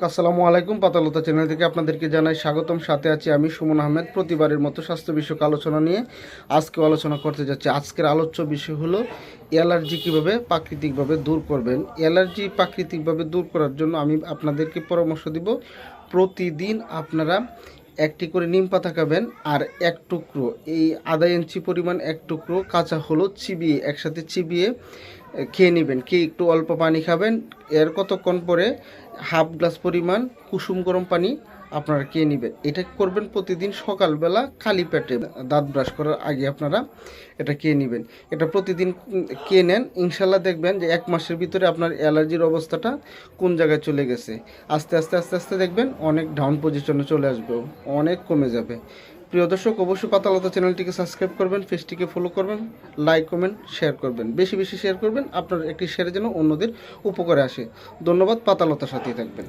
আসসালামু আলাইকুম। পাতালতা চ্যানেল থেকে আপনাদেরকে জানাই স্বাগতম। সাথে আছি আমি সুমন আহমেদ। প্রতিবারের মতো স্বাস্থ্য বিষয়ক আলোচনা নিয়ে আজকে আলোচনা করতে যাচ্ছি। আজকের আলোচ্য বিষয় হলো অ্যালার্জি কীভাবে প্রাকৃতিকভাবে দূর করবেন। অ্যালার্জি প্রাকৃতিকভাবে দূর করার জন্য আমি আপনাদেরকে পরামর্শ দিব, প্রতিদিন আপনারা একটি করে নিম পাতা খাবেন, আর এক টুকরো এই আধা ইঞ্চি পরিমাণ এক টুকরো কাঁচা হলুদ চিবিয়ে একসাথে চিবিয়ে খেয়ে নেবেন। খেয়ে একটু অল্প পানি খাবেন। এর কতক্ষণ পরে হাফ গ্লাস পরিমাণ কুসুম গরম পানি আপনারা খেয়ে নেবেন। এটা করবেন প্রতিদিন সকালবেলা খালি পেটে, দাঁত ব্রাশ করার আগে আপনারা এটা খেয়ে নেবেন। এটা প্রতিদিন খেয়ে নেন, ইনশাল্লাহ দেখবেন যে 1 মাসের ভিতরে আপনার অ্যালার্জির অবস্থাটা কোন জায়গায় চলে গেছে। আস্তে আস্তে আস্তে আস্তে দেখবেন অনেক ডাউন পজিশনে চলে আসবে, অনেক কমে যাবে। প্রিয় দর্শক, অবশ্যই পাতালতা চ্যানেলটিকে সাবস্ক্রাইব করবেন, পেজটিকে ফলো করবেন, লাইক কমেন্ট শেয়ার করবেন, বেশি বেশি শেয়ার করবেন। আপনার একটি শেয়ারে যেন অন্যদের উপকারে আসে। ধন্যবাদ। পাতালতার সাথেই থাকবেন।